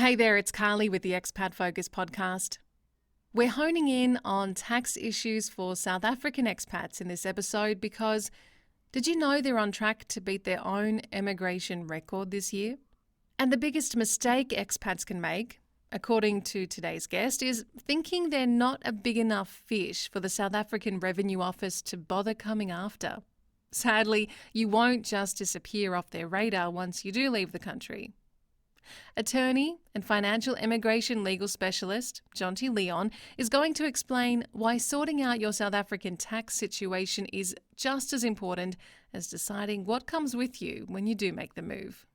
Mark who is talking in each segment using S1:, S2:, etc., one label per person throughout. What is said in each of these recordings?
S1: Hey there, it's Carly with the Expat Focus podcast. We're honing in on tax issues for South African expats in this episode because did you know they're on track to beat their own emigration record this year? And the biggest mistake expats can make, according to today's guest, is thinking they're not a big enough fish for the South African Revenue Office to bother coming after. Sadly, you won't just disappear off their radar once you do leave the country. Attorney and financial immigration legal specialist Jonty is going to explain why sorting out your South African tax situation is just as important as deciding what comes with you when you do make the move.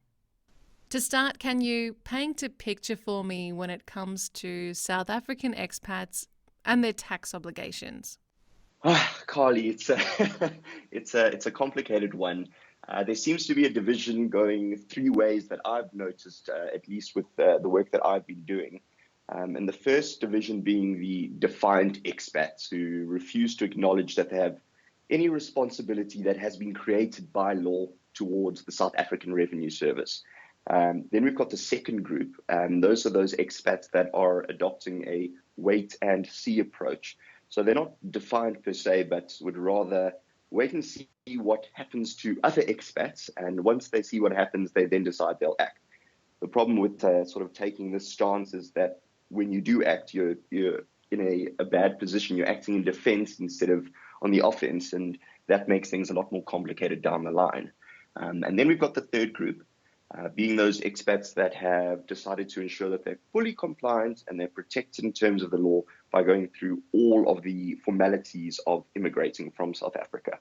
S1: To start, can you paint a picture for me when it comes to South African expats and their tax obligations?
S2: Carly, it's a complicated one. There seems to be a division going three ways that I've noticed, at least with the work that I've been doing. And the first division being the defiant expats who refuse to acknowledge that they have any responsibility that has been created by law towards the South African Revenue Service. Then we've got the second group, and those are those expats that are adopting a wait and see approach. So they're not defiant per se, but would rather wait and see what happens to other expats. And once they see what happens, they then decide they'll act. The problem with sort of taking this stance is that when you do act, you're in a bad position. You're acting in defense instead of on the offense. And that makes things a lot more complicated down the line. And then we've got the third group, being those expats that have decided to ensure that they're fully compliant and they're protected in terms of the law by going through all of the formalities of immigrating from South Africa.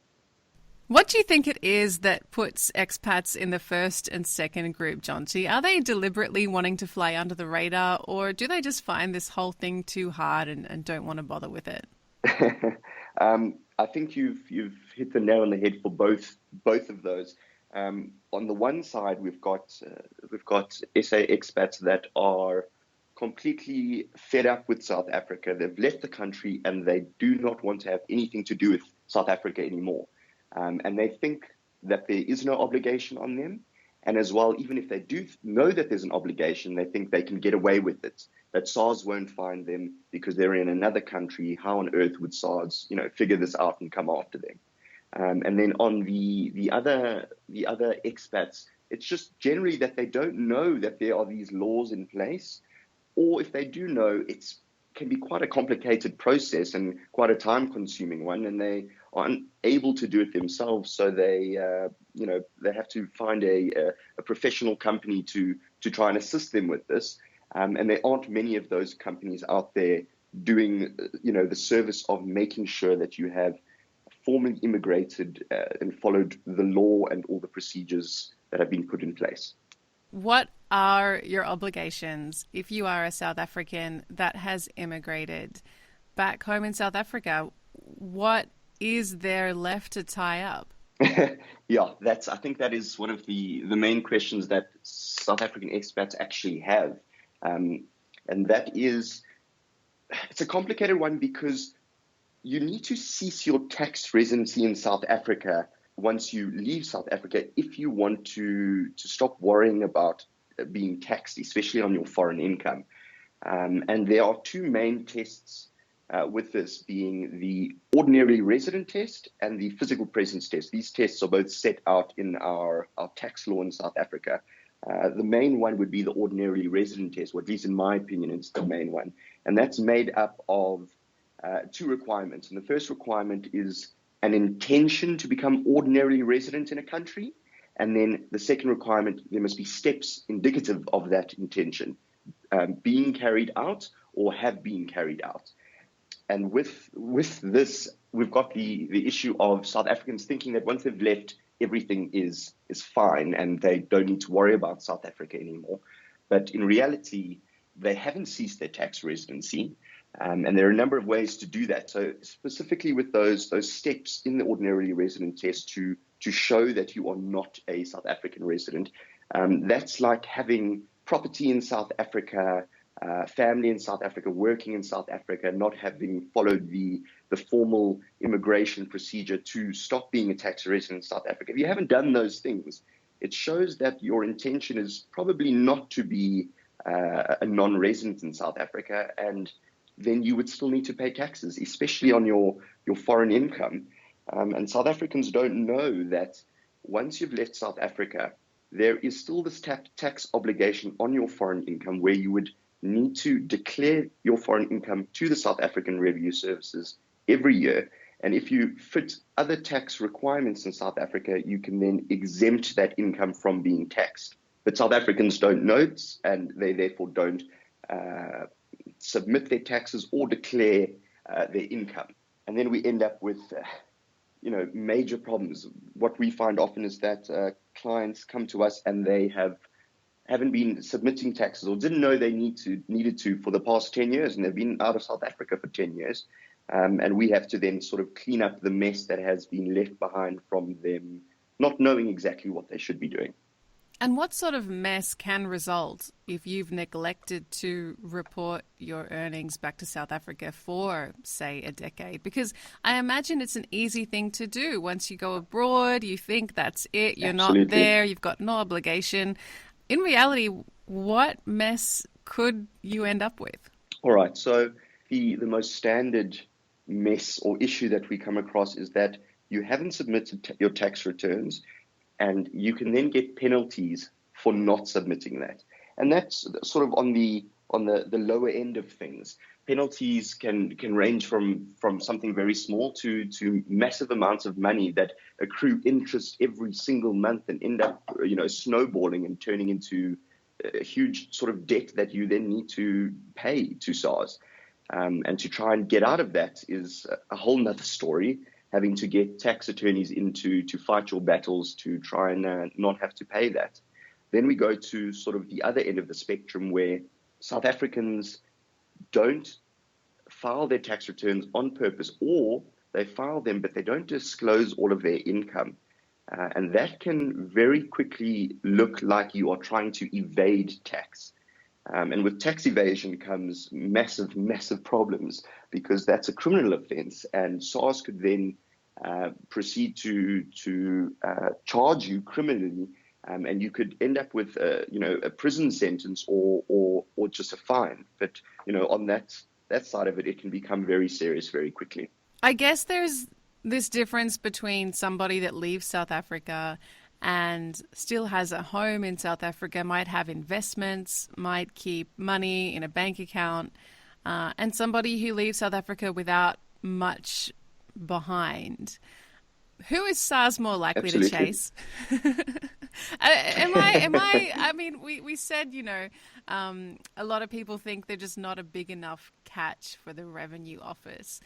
S1: What do you think it is that puts expats in the first and second group, Jonty? Are they deliberately wanting to fly under the radar, or do they just find this whole thing too hard and don't want to bother with it?
S2: I think you've hit the nail on the head for both of those. On the one side, we've got SA expats that are completely fed up with South Africa. They've left the country and they do not want to have anything to do with South Africa anymore. And they think that there is no obligation on them. And as well, even if they do know that there's an obligation, they think they can get away with it, that SARS won't find them because they're in another country. How on earth would SARS, figure this out and come after them? And then on the other expats, it's just generally that they don't know that there are these laws in place, or if they do know, it can be quite a complicated process and quite a time-consuming one, and they are unable to do it themselves. So they have to find a professional company to try and assist them with this. And there aren't many of those companies out there doing the service of making sure that you have formally immigrated and followed the law and all the procedures that have been put in place.
S1: What are your obligations if you are a South African that has immigrated back home in South Africa? What is there left to tie up?
S2: Yeah, I think that is one of the main questions that South African expats actually have. And that is, it's a complicated one because you need to cease your tax residency in South Africa once you leave South Africa if you want to stop worrying about being taxed, especially on your foreign income. And there are two main tests with this, being the Ordinarily resident test and the physical presence test. These tests are both set out in our tax law in South Africa. The main one would be the Ordinarily resident test, or at least in my opinion, it's the main one. And that's made up of two requirements. And the first requirement is an intention to become ordinarily resident in a country. And then the second requirement, there must be steps indicative of that intention being carried out or have been carried out. And with this, we've got the issue of South Africans thinking that once they've left, everything is fine and they don't need to worry about South Africa anymore. But in reality, they haven't ceased their tax residency. And there are a number of ways to do that. So specifically with those steps in the Ordinarily resident test to show that you are not a South African resident, that's like having property in South Africa, family in South Africa, working in South Africa, not having followed the formal immigration procedure to stop being a tax resident in South Africa. If you haven't done those things, it shows that your intention is probably not to be a non-resident in South Africa, and then you would still need to pay taxes, especially on your foreign income. And South Africans don't know that once you've left South Africa, there is still this tax obligation on your foreign income where you would need to declare your foreign income to the South African Revenue Services every year. And if you fit other tax requirements in South Africa, you can then exempt that income from being taxed. But South Africans don't know it, and they therefore don't submit their taxes or declare their income. And then we end up with major problems. What we find often is that clients come to us and they haven't been submitting taxes or didn't know they needed to for the past 10 years, and they've been out of South Africa for 10 years. And we have to then sort of clean up the mess that has been left behind from them not knowing exactly what they should be doing.
S1: And what sort of mess can result if you've neglected to report your earnings back to South Africa for, say, a decade? Because I imagine it's an easy thing to do. Once you go abroad, you think that's it, you're
S2: Absolutely.
S1: not there, you've got no obligation. In reality, what mess could you end up with?
S2: All right. So the most standard mess or issue that we come across is that you haven't submitted your tax returns, and you can then get penalties for not submitting that. And that's sort of on the lower end of things. Penalties can range from something very small to massive amounts of money that accrue interest every single month and end up snowballing and turning into a huge sort of debt that you then need to pay to SARS. And to try and get out of that is a whole nother story, having to get tax attorneys in to fight your battles to try and not have to pay that. Then we go to sort of the other end of the spectrum where South Africans don't file their tax returns on purpose, or they file them but they don't disclose all of their income. And that can very quickly look like you are trying to evade tax. And with tax evasion comes massive, massive problems, because that's a criminal offense, and SARS could then proceed to charge you criminally, and you could end up with a prison sentence or just a fine. But on that side of it, it can become very serious very quickly.
S1: I guess there's this difference between somebody that leaves South Africa and still has a home in South Africa, might have investments, might keep money in a bank account, and somebody who leaves South Africa without much behind. Who is SARS more likely
S2: Absolutely.
S1: to chase? I mean, we said, a lot of people think they're just not a big enough catch for the Revenue Office.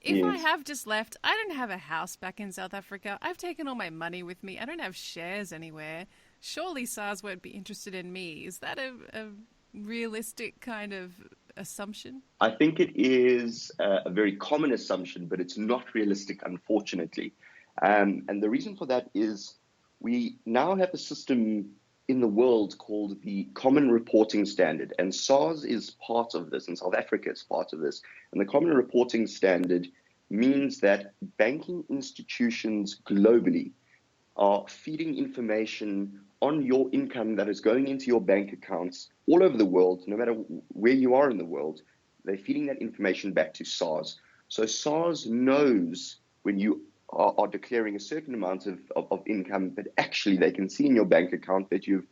S1: If I have just left, I don't have a house back in South Africa. I've taken all my money with me. I don't have shares anywhere. Surely SARS won't be interested in me. Is that a realistic kind of assumption?
S2: I think it is a very common assumption, but it's not realistic, unfortunately. And the reason for that is we now have a system in the world called the Common Reporting Standard, and SARS is part of this, and South Africa is part of this. And the Common Reporting Standard means that banking institutions globally are feeding information on your income that is going into your bank accounts all over the world, no matter where you are in the world. They're feeding that information back to SARS. So SARS knows when you are declaring a certain amount of income, but actually they can see in your bank account that you've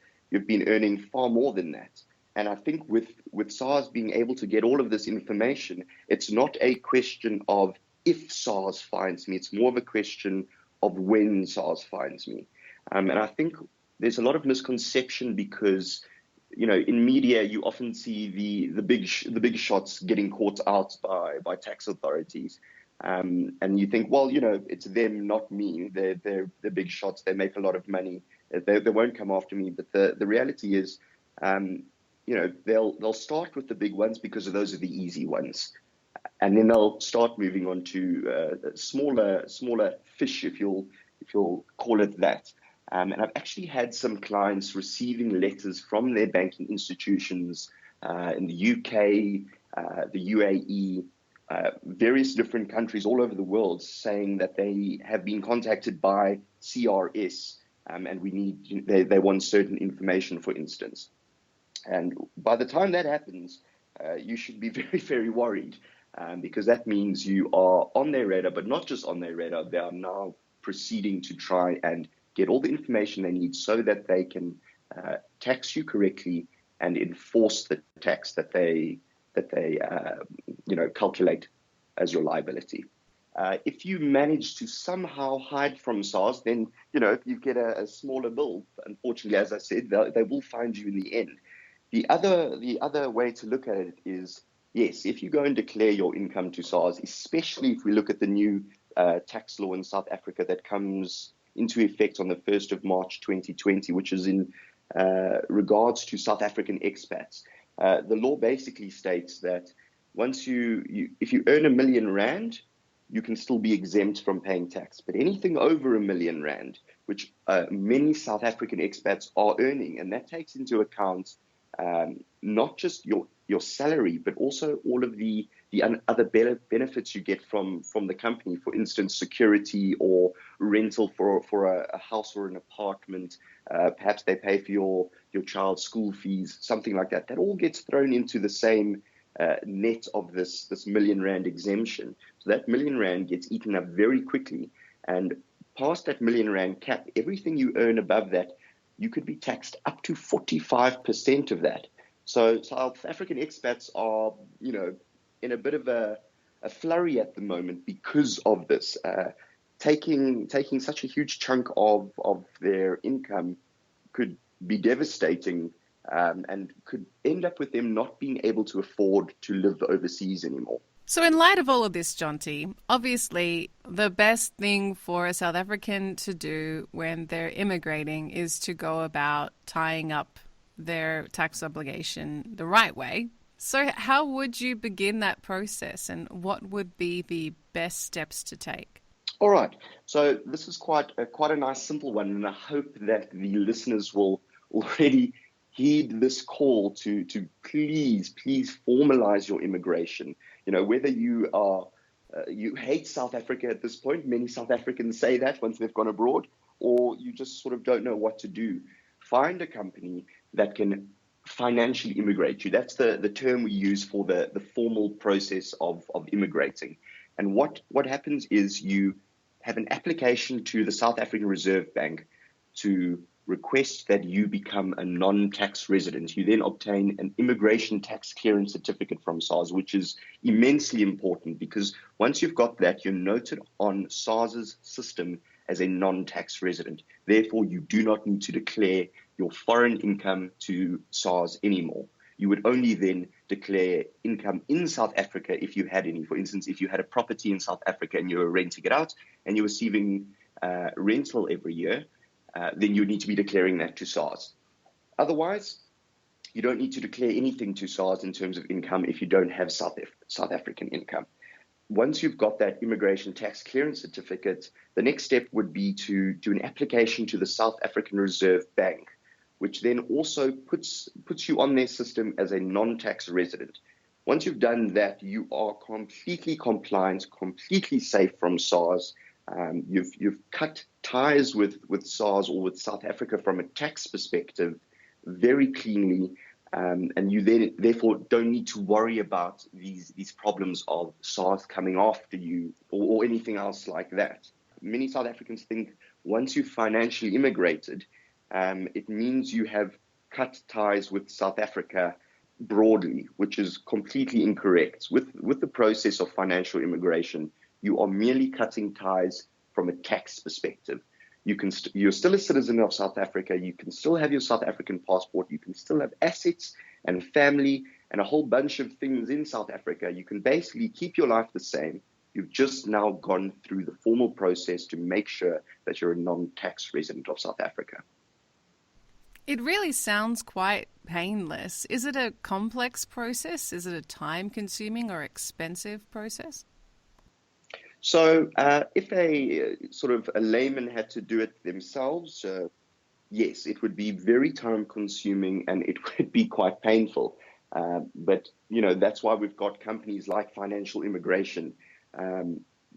S2: been earning far more than that. And I think with SARS being able to get all of this information, it's not a question of if SARS finds me, it's more of a question of when SARS finds me. And I think there's a lot of misconception because, in media, you often see the big shots getting caught out by tax authorities. And you think, well, it's them, not me. They're big shots. They make a lot of money. They won't come after me. But the reality is, they'll start with the big ones because those are the easy ones, and then they'll start moving on to smaller fish, if you'll call it that. And I've actually had some clients receiving letters from their banking institutions in the UK, the UAE. Various different countries all over the world saying that they have been contacted by CRS and they want certain information, for instance. And by the time that happens, you should be very, very worried, because that means you are on their radar, but not just on their radar. They are now proceeding to try and get all the information they need so that they can tax you correctly and enforce the tax that they calculate as your liability. If you manage to somehow hide from SARS, then you get a smaller bill. Unfortunately, as I said, they will find you in the end. The other way to look at it is, yes, if you go and declare your income to SARS, especially if we look at the new tax law in South Africa that comes into effect on the 1st of March 2020, which is in regards to South African expats. The law basically states that once if you earn R1 million, you can still be exempt from paying tax. But anything over R1 million, which many South African expats are earning, and that takes into account not just your salary, but also all of the other benefits you get from the company. For instance, security or rental for a house or an apartment. Perhaps they pay for your child's school fees, something like that. That all gets thrown into the same net of this R1 million exemption. So that R1 million gets eaten up very quickly, and past that R1 million cap, everything you earn above that, you could be taxed up to 45% of that. So South African expats are, in a bit of a flurry at the moment because of this. Taking such a huge chunk of their income could be devastating, and could end up with them not being able to afford to live overseas anymore.
S1: So in light of all of this, Jonty, obviously the best thing for a South African to do when they're immigrating is to go about tying up their tax obligation the right way. So how would you begin that process, and what would be the best steps to take?
S2: All right. So this is quite a nice, simple one, and I hope that the listeners will already heed this call to please formalize your immigration. Whether you hate South Africa at this point, many South Africans say that once they've gone abroad, or you just sort of don't know what to do. Find a company that can financially immigrate you. That's the term we use for the formal process of immigrating. And what happens is you have an application to the South African Reserve Bank to request that you become a non-tax resident. You then obtain an immigration tax clearance certificate from SARS, which is immensely important because once you've got that, you're noted on SARS's system as a non-tax resident. Therefore, you do not need to declare your foreign income to SARS anymore. You would only then declare income in South Africa if you had any. For instance, if you had a property in South Africa and you were renting it out and you're receiving rental every year, then you need to be declaring that to SARS. Otherwise, you don't need to declare anything to SARS in terms of income if you don't have South African income. Once you've got that immigration tax clearance certificate, the next step would be to do an application to the South African Reserve Bank, which then also puts you on their system as a non-tax resident. Once you've done that, you are completely compliant, completely safe from SARS. You've cut ties with SARS or with South Africa from a tax perspective very cleanly, and you therefore don't need to worry about these problems of SARS coming after you or anything else like that. Many South Africans think once you've financially immigrated, it means you have cut ties with South Africa broadly, which is completely incorrect. With the process of financial immigration, you are merely cutting ties from a tax perspective. You're still a citizen of South Africa. You can still have your South African passport. You can still have assets and family and a whole bunch of things in South Africa. You can basically keep your life the same. You've just now gone through the formal process to make sure that you're a non-tax resident of South Africa.
S1: It really sounds quite painless. Is it a complex process? Is it a time-consuming or expensive process?
S2: So if a layman had to do it themselves, yes, it would be very time-consuming and it would be quite painful. But that's why we've got companies like Financial Immigration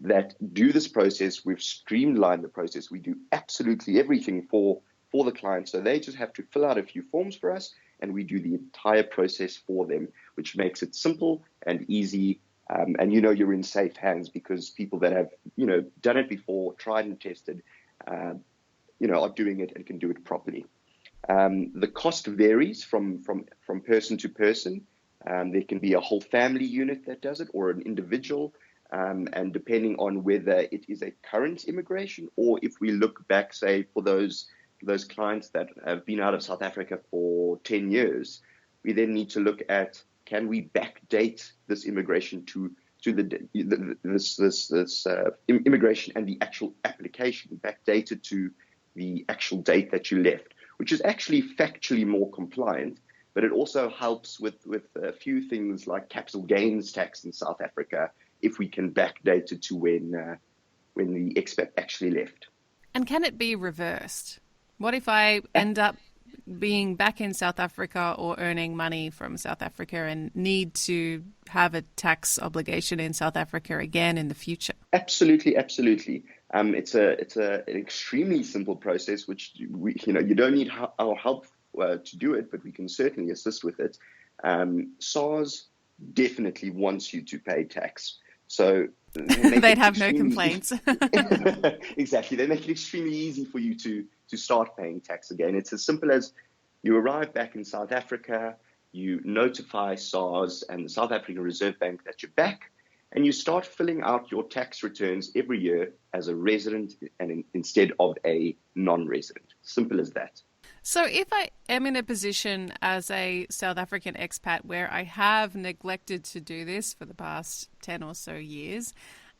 S2: that do this process. We've streamlined the process. We do absolutely everything for the client. So they just have to fill out a few forms for us, and we do the entire process for them, which makes it simple and easy. And you're in safe hands because people that have done it before, tried and tested, are doing it and can do it properly. The cost varies from person to person. There can be a whole family unit that does it, or an individual, and depending on whether it is a current immigration, or if we look back, say, for those clients that have been out of South Africa for 10 years, we then need to look at, can we backdate this immigration to this immigration and the actual application, backdated to the actual date that you left, which is actually factually more compliant, but it also helps with a few things like capital gains tax in South Africa if we can backdate it to when the expat actually left.
S1: And can it be reversed? What if I end up being back in South Africa or earning money from South Africa and need to have a tax obligation in South Africa again in the future?
S2: Absolutely. It's an extremely simple process, which you don't need our help to do it, but we can certainly assist with it. SARS definitely wants you to pay tax. So
S1: they'd have no complaints.
S2: Exactly. They make it extremely easy for you to start paying tax again. It's as simple as you arrive back in South Africa, you notify SARS and the South African Reserve Bank that you're back, and you start filling out your tax returns every year as a resident and instead of a non-resident. Simple as that.
S1: So if I am in a position as a South African expat where I have neglected to do this for the past 10 or so years,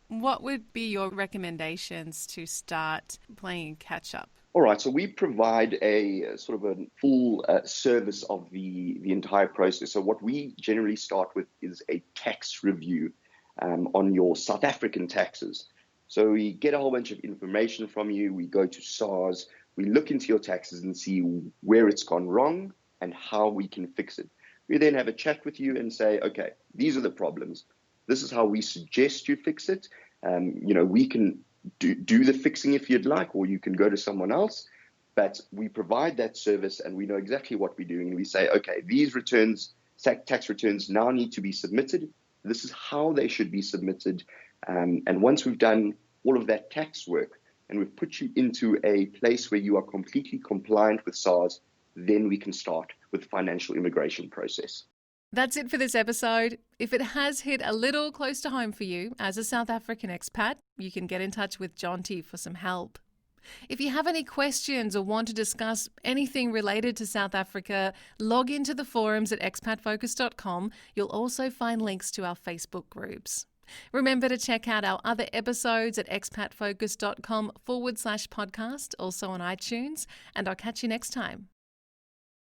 S1: what would be your recommendations to start playing catch up?
S2: All right, so we provide a sort of a full service of the entire process. So what we generally start with is a tax review on your South African taxes. So we get a whole bunch of information from you. We go to SARS. We look into your taxes and see where it's gone wrong and how we can fix it. We then have a chat with you and say, okay, these are the problems. This is how we suggest you fix it. We can do the fixing if you'd like, or you can go to someone else. But we provide that service and we know exactly what we're doing. And we say, okay, these returns, tax returns now need to be submitted. This is how they should be submitted. And once we've done all of that tax work, and we've put you into a place where you are completely compliant with SARS, then we can start with the financial immigration process.
S1: That's it for this episode. If it has hit a little close to home for you as a South African expat, you can get in touch with Jonty for some help. If you have any questions or want to discuss anything related to South Africa, log into the forums at expatfocus.com. You'll also find links to our Facebook groups. Remember to check out our other episodes at expatfocus.com/podcast, also on iTunes, and I'll catch you next time.